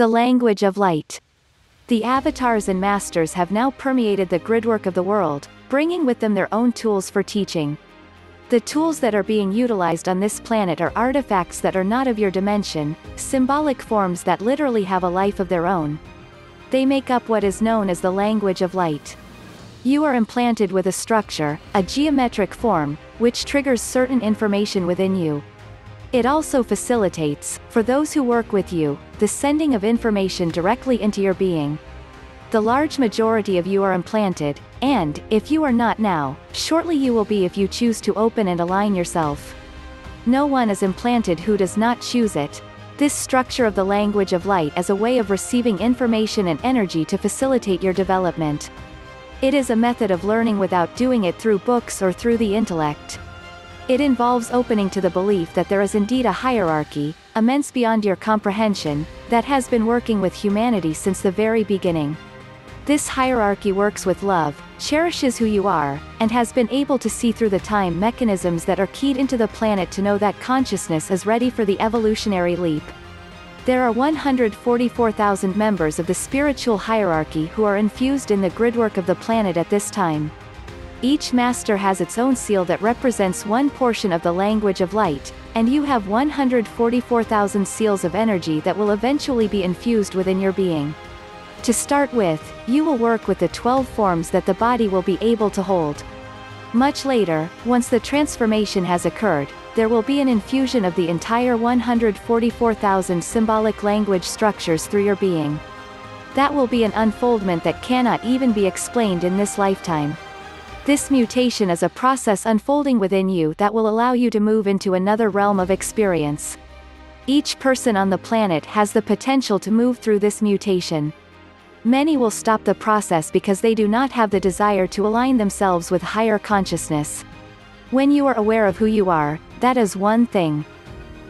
The language of light. The avatars and masters have now permeated the gridwork of the world, bringing with them their own tools for teaching. The tools that are being utilized on this planet are artifacts that are not of your dimension, symbolic forms that literally have a life of their own. They make up what is known as the language of light. You are implanted with a structure, a geometric form, which triggers certain information within you. It also facilitates, for those who work with you, the sending of information directly into your being. The large majority of you are implanted, and, if you are not now, shortly you will be if you choose to open and align yourself. No one is implanted who does not choose it. This structure of the language of light is a way of receiving information and energy to facilitate your development. It is a method of learning without doing it through books or through the intellect. It involves opening to the belief that there is indeed a hierarchy, immense beyond your comprehension, that has been working with humanity since the very beginning. This hierarchy works with love, cherishes who you are, and has been able to see through the time mechanisms that are keyed into the planet to know that consciousness is ready for the evolutionary leap. There are 144,000 members of the spiritual hierarchy who are infused in the gridwork of the planet at this time. Each master has its own seal that represents one portion of the language of light, and you have 144,000 seals of energy that will eventually be infused within your being. To start with, you will work with the 12 forms that the body will be able to hold. Much later, once the transformation has occurred, there will be an infusion of the entire 144,000 symbolic language structures through your being. That will be an unfoldment that cannot even be explained in this lifetime. This mutation is a process unfolding within you that will allow you to move into another realm of experience. Each person on the planet has the potential to move through this mutation. Many will stop the process because they do not have the desire to align themselves with higher consciousness. When you are aware of who you are, that is one thing.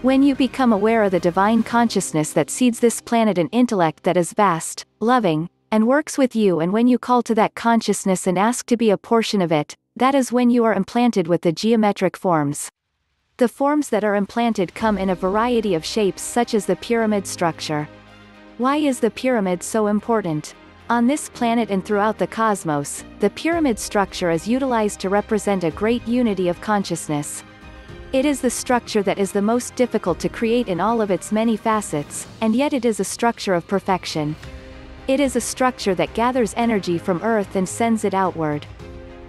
When you become aware of the divine consciousness that seeds this planet an intellect that is vast, loving, and works with you, and when you call to that consciousness and ask to be a portion of it, that is when you are implanted with the geometric forms. The forms that are implanted come in a variety of shapes such as the pyramid structure. Why is the pyramid so important? On this planet and throughout the cosmos, the pyramid structure is utilized to represent a great unity of consciousness. It is the structure that is the most difficult to create in all of its many facets, and yet it is a structure of perfection. It is a structure that gathers energy from Earth and sends it outward.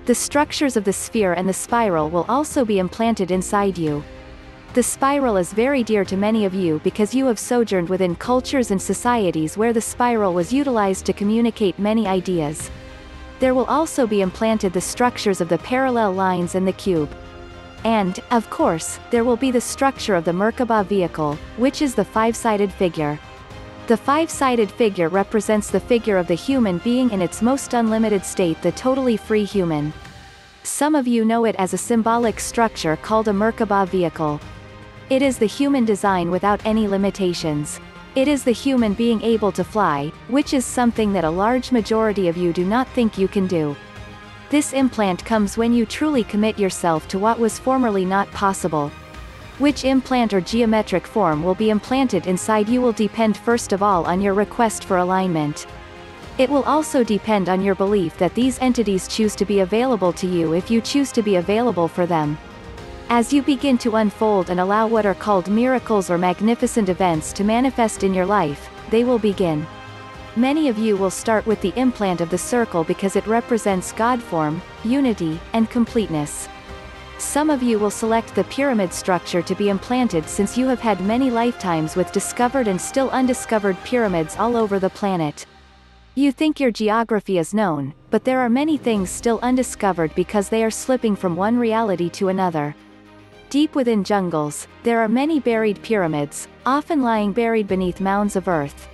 The structures of the sphere and the spiral will also be implanted inside you. The spiral is very dear to many of you because you have sojourned within cultures and societies where the spiral was utilized to communicate many ideas. There will also be implanted the structures of the parallel lines and the cube. And, of course, there will be the structure of the Merkaba vehicle, which is the five-sided figure. The five-sided figure represents the figure of the human being in its most unlimited state, the totally free human. Some of you know it as a symbolic structure called a Merkaba vehicle. It is the human design without any limitations. It is the human being able to fly, which is something that a large majority of you do not think you can do. This implant comes when you truly commit yourself to what was formerly not possible. Which implant or geometric form will be implanted inside you will depend first of all on your request for alignment. It will also depend on your belief that these entities choose to be available to you if you choose to be available for them. As you begin to unfold and allow what are called miracles or magnificent events to manifest in your life, they will begin. Many of you will start with the implant of the circle because it represents God form, unity, and completeness. Some of you will select the pyramid structure to be implanted since you have had many lifetimes with discovered and still undiscovered pyramids all over the planet. You think your geography is known, but there are many things still undiscovered because they are slipping from one reality to another. Deep within jungles, there are many buried pyramids, often lying buried beneath mounds of earth.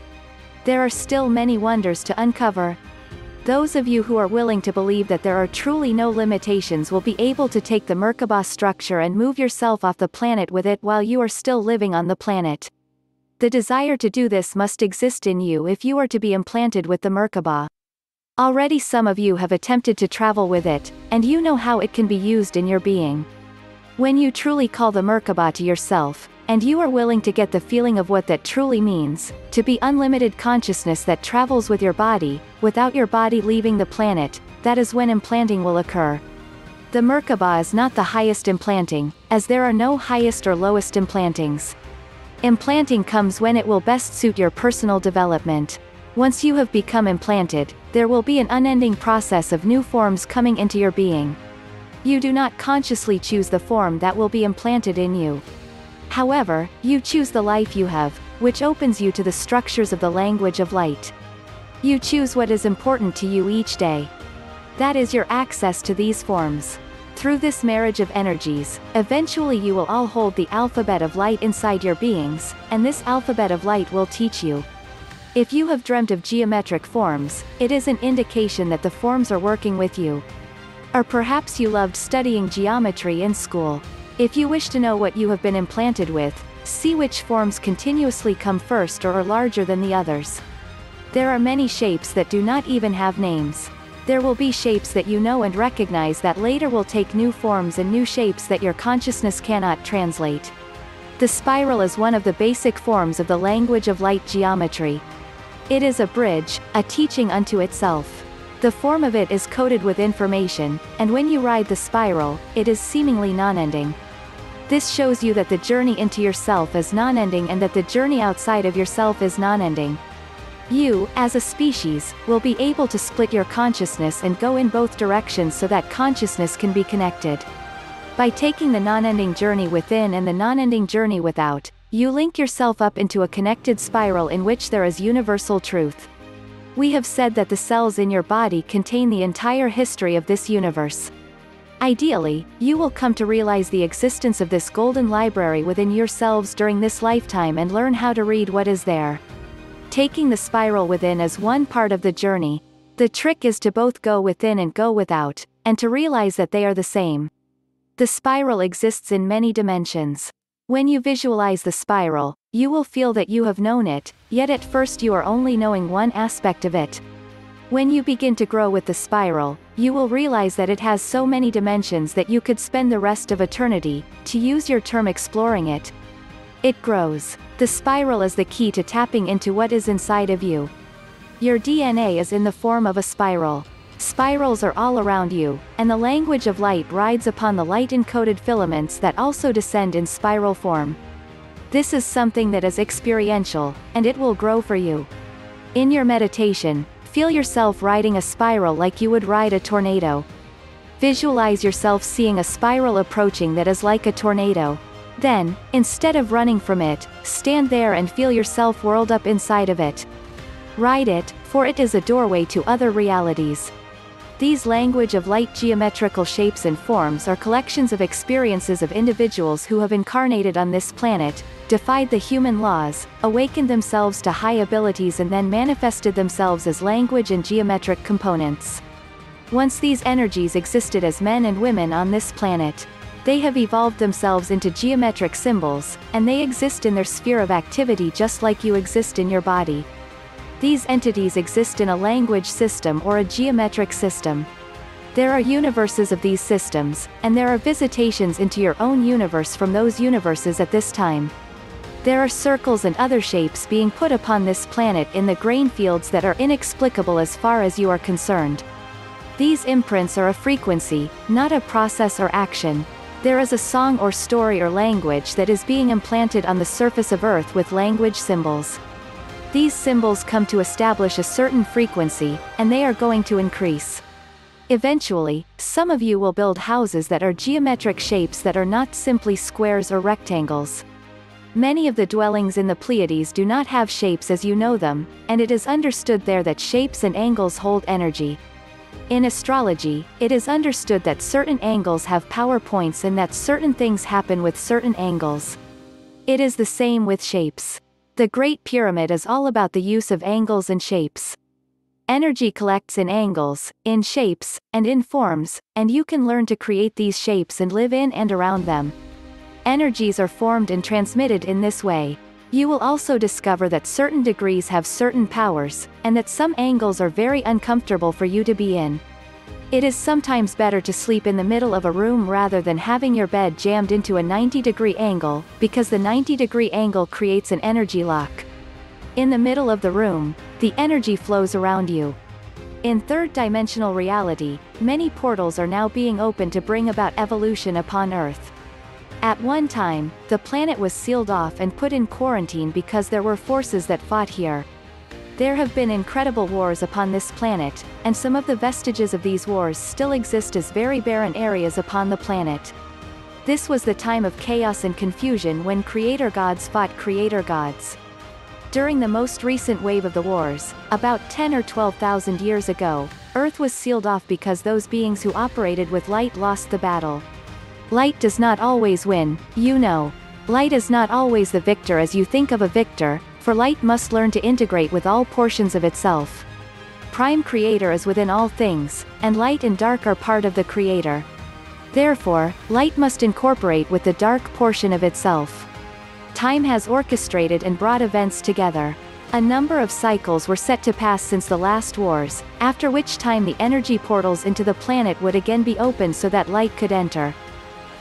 There are still many wonders to uncover. Those of you who are willing to believe that there are truly no limitations will be able to take the Merkaba structure and move yourself off the planet with it while you are still living on the planet. The desire to do this must exist in you if you are to be implanted with the Merkaba. Already some of you have attempted to travel with it, and you know how it can be used in your being. When you truly call the Merkaba to yourself, and you are willing to get the feeling of what that truly means, to be unlimited consciousness that travels with your body, without your body leaving the planet, that is when implanting will occur. The Merkaba is not the highest implanting, as there are no highest or lowest implantings. Implanting comes when it will best suit your personal development. Once you have become implanted, there will be an unending process of new forms coming into your being. You do not consciously choose the form that will be implanted in you. However, you choose the life you have, which opens you to the structures of the language of light. You choose what is important to you each day. That is your access to these forms. Through this marriage of energies, eventually you will all hold the alphabet of light inside your beings, and this alphabet of light will teach you. If you have dreamt of geometric forms, it is an indication that the forms are working with you. Or perhaps you loved studying geometry in school. If you wish to know what you have been implanted with, see which forms continuously come first or are larger than the others. There are many shapes that do not even have names. There will be shapes that you know and recognize that later will take new forms and new shapes that your consciousness cannot translate. The spiral is one of the basic forms of the language of light geometry. It is a bridge, a teaching unto itself. The form of it is coated with information, and when you ride the spiral, it is seemingly non-ending. This shows you that the journey into yourself is non-ending and that the journey outside of yourself is non-ending. You, as a species, will be able to split your consciousness and go in both directions so that consciousness can be connected. By taking the non-ending journey within and the non-ending journey without, you link yourself up into a connected spiral in which there is universal truth. We have said that the cells in your body contain the entire history of this universe. Ideally, you will come to realize the existence of this golden library within yourselves during this lifetime and learn how to read what is there. Taking the spiral within is one part of the journey. The trick is to both go within and go without, and to realize that they are the same. The spiral exists in many dimensions. When you visualize the spiral, you will feel that you have known it, yet at first you are only knowing one aspect of it. When you begin to grow with the spiral, you will realize that it has so many dimensions that you could spend the rest of eternity, to use your term, exploring it. It grows. The spiral is the key to tapping into what is inside of you. Your DNA is in the form of a spiral. Spirals are all around you, and the language of light rides upon the light-encoded filaments that also descend in spiral form. This is something that is experiential, and it will grow for you. In your meditation, feel yourself riding a spiral like you would ride a tornado. Visualize yourself seeing a spiral approaching that is like a tornado. Then, instead of running from it, stand there and feel yourself whirled up inside of it. Ride it, for it is a doorway to other realities. These language of light geometrical shapes and forms are collections of experiences of individuals who have incarnated on this planet, defied the human laws, awakened themselves to high abilities and then manifested themselves as language and geometric components. Once these energies existed as men and women on this planet. They have evolved themselves into geometric symbols, and they exist in their sphere of activity just like you exist in your body. These entities exist in a language system or a geometric system. There are universes of these systems, and there are visitations into your own universe from those universes at this time. There are circles and other shapes being put upon this planet in the grain fields that are inexplicable as far as you are concerned. These imprints are a frequency, not a process or action. There is a song or story or language that is being implanted on the surface of Earth with language symbols. These symbols come to establish a certain frequency, and they are going to increase. Eventually, some of you will build houses that are geometric shapes that are not simply squares or rectangles. Many of the dwellings in the Pleiades do not have shapes as you know them, and it is understood there that shapes and angles hold energy. In astrology, it is understood that certain angles have power points and that certain things happen with certain angles. It is the same with shapes. The Great Pyramid is all about the use of angles and shapes. Energy collects in angles, in shapes, and in forms, and you can learn to create these shapes and live in and around them. Energies are formed and transmitted in this way. You will also discover that certain degrees have certain powers, and that some angles are very uncomfortable for you to be in. It is sometimes better to sleep in the middle of a room rather than having your bed jammed into a 90-degree angle, because the 90-degree angle creates an energy lock. In the middle of the room, the energy flows around you. In third-dimensional reality, many portals are now being opened to bring about evolution upon Earth. At one time, the planet was sealed off and put in quarantine because there were forces that fought here. There have been incredible wars upon this planet, and some of the vestiges of these wars still exist as very barren areas upon the planet. This was the time of chaos and confusion when creator gods fought creator gods. During the most recent wave of the wars, about 10 or 12,000 years ago, Earth was sealed off because those beings who operated with light lost the battle. Light does not always win, you know. Light is not always the victor as you think of a victor, for light must learn to integrate with all portions of itself. Prime Creator is within all things, and light and dark are part of the Creator. Therefore, light must incorporate with the dark portion of itself. Time has orchestrated and brought events together. A number of cycles were set to pass since the last wars, after which time the energy portals into the planet would again be opened so that light could enter.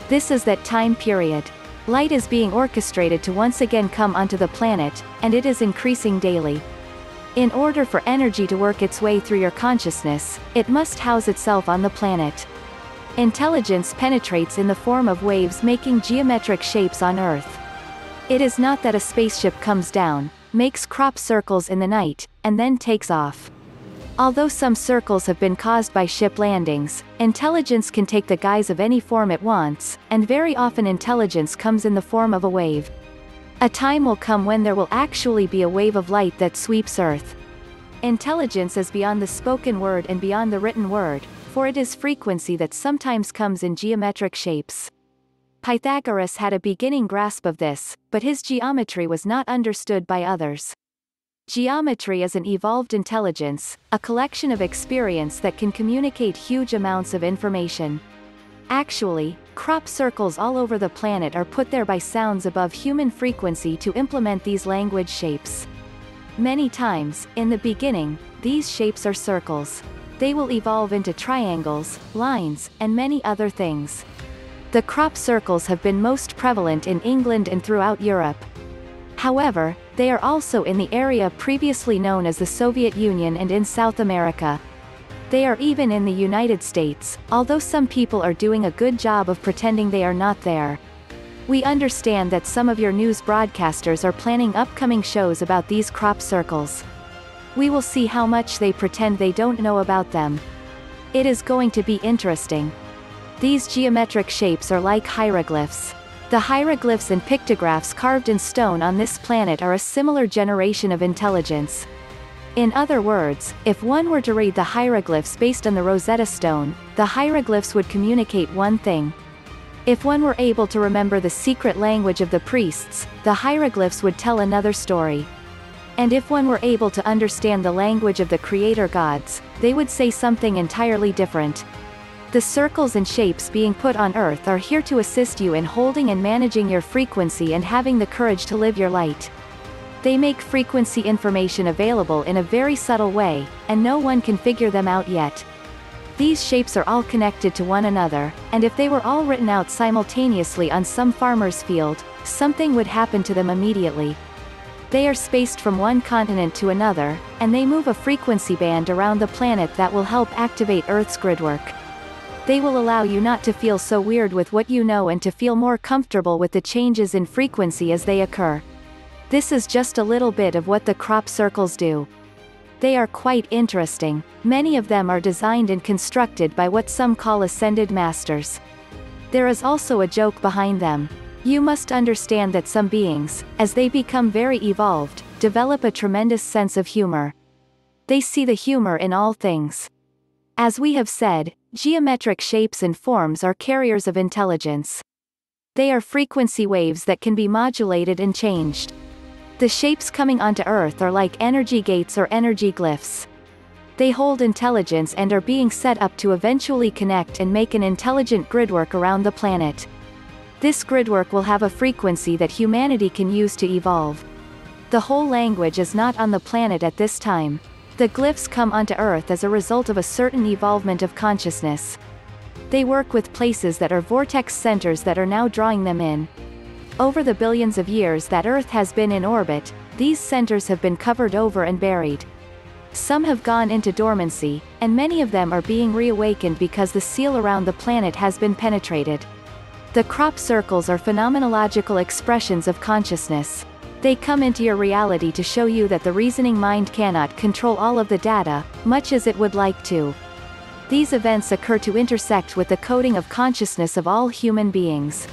This is that time period. Light is being orchestrated to once again come onto the planet, and it is increasing daily. In order for energy to work its way through your consciousness, it must house itself on the planet. Intelligence penetrates in the form of waves making geometric shapes on Earth. It is not that a spaceship comes down, makes crop circles in the night, and then takes off. Although some circles have been caused by ship landings, intelligence can take the guise of any form it wants, and very often intelligence comes in the form of a wave. A time will come when there will actually be a wave of light that sweeps Earth. Intelligence is beyond the spoken word and beyond the written word, for it is frequency that sometimes comes in geometric shapes. Pythagoras had a beginning grasp of this, but his geometry was not understood by others. Geometry is an evolved intelligence, a collection of experience that can communicate huge amounts of information. Actually, crop circles all over the planet are put there by sounds above human frequency to implement these language shapes. Many times, in the beginning, these shapes are circles. They will evolve into triangles, lines, and many other things. The crop circles have been most prevalent in England and throughout Europe. However, they are also in the area previously known as the Soviet Union and in South America. They are even in the United States, although some people are doing a good job of pretending they are not there. We understand that some of your news broadcasters are planning upcoming shows about these crop circles. We will see how much they pretend they don't know about them. It is going to be interesting. These geometric shapes are like hieroglyphs. The hieroglyphs and pictographs carved in stone on this planet are a similar generation of intelligence. In other words, if one were to read the hieroglyphs based on the Rosetta Stone, the hieroglyphs would communicate one thing. If one were able to remember the secret language of the priests, the hieroglyphs would tell another story. And if one were able to understand the language of the creator gods, they would say something entirely different. The circles and shapes being put on Earth are here to assist you in holding and managing your frequency and having the courage to live your light. They make frequency information available in a very subtle way, and no one can figure them out yet. These shapes are all connected to one another, and if they were all written out simultaneously on some farmer's field, something would happen to them immediately. They are spaced from one continent to another, and they move a frequency band around the planet that will help activate Earth's gridwork. They will allow you not to feel so weird with what you know and to feel more comfortable with the changes in frequency as they occur. This is just a little bit of what the crop circles do. They are quite interesting. Many of them are designed and constructed by what some call ascended masters. There is also a joke behind them. You must understand that some beings, as they become very evolved, develop a tremendous sense of humor. They see the humor in all things. As we have said, geometric shapes and forms are carriers of intelligence. They are frequency waves that can be modulated and changed. The shapes coming onto Earth are like energy gates or energy glyphs. They hold intelligence and are being set up to eventually connect and make an intelligent gridwork around the planet. This gridwork will have a frequency that humanity can use to evolve. The whole language is not on the planet at this time. The glyphs come onto Earth as a result of a certain evolvement of consciousness. They work with places that are vortex centers that are now drawing them in. Over the billions of years that Earth has been in orbit, these centers have been covered over and buried. Some have gone into dormancy, and many of them are being reawakened because the seal around the planet has been penetrated. The crop circles are phenomenological expressions of consciousness. They come into your reality to show you that the reasoning mind cannot control all of the data, much as it would like to. These events occur to intersect with the coding of consciousness of all human beings.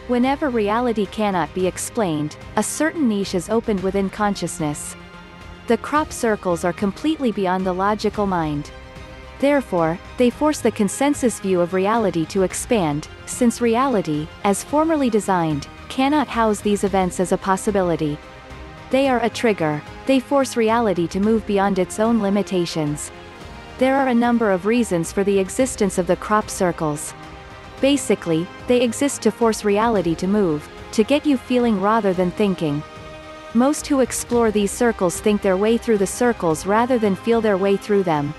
Whenever reality cannot be explained, a certain niche is opened within consciousness. The crop circles are completely beyond the logical mind. Therefore, they force the consensus view of reality to expand, since reality, as formerly designed, cannot house these events as a possibility. They are a trigger. They force reality to move beyond its own limitations. There are a number of reasons for the existence of the crop circles. Basically, they exist to force reality to move, to get you feeling rather than thinking. Most who explore these circles think their way through the circles rather than feel their way through them.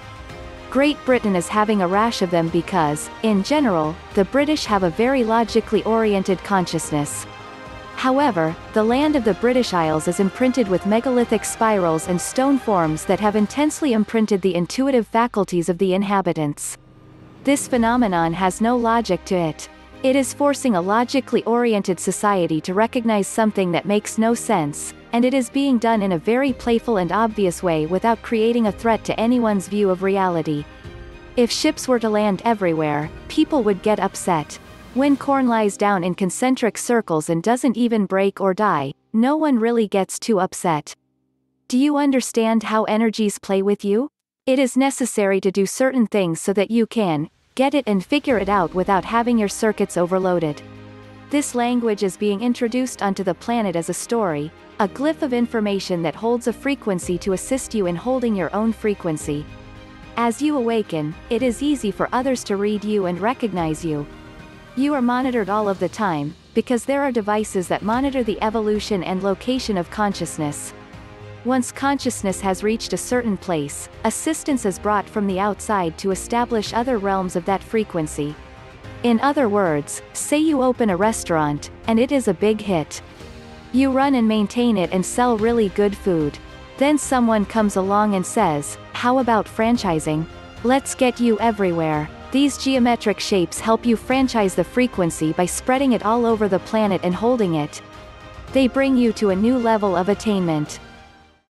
Great Britain is having a rash of them because, in general, the British have a very logically oriented consciousness. However, the land of the British Isles is imprinted with megalithic spirals and stone forms that have intensely imprinted the intuitive faculties of the inhabitants. This phenomenon has no logic to it. It is forcing a logically oriented society to recognize something that makes no sense, and it is being done in a very playful and obvious way without creating a threat to anyone's view of reality. If ships were to land everywhere, people would get upset. When corn lies down in concentric circles and doesn't even break or die, no one really gets too upset. Do you understand how energies play with you? It is necessary to do certain things so that you can get it and figure it out without having your circuits overloaded. This language is being introduced onto the planet as a story, a glyph of information that holds a frequency to assist you in holding your own frequency. As you awaken, it is easy for others to read you and recognize you. You are monitored all of the time, because there are devices that monitor the evolution and location of consciousness. Once consciousness has reached a certain place, assistance is brought from the outside to establish other realms of that frequency. In other words, say you open a restaurant, and it is a big hit. You run and maintain it and sell really good food. Then someone comes along and says, "How about franchising? Let's get you everywhere." These geometric shapes help you franchise the frequency by spreading it all over the planet and holding it. They bring you to a new level of attainment.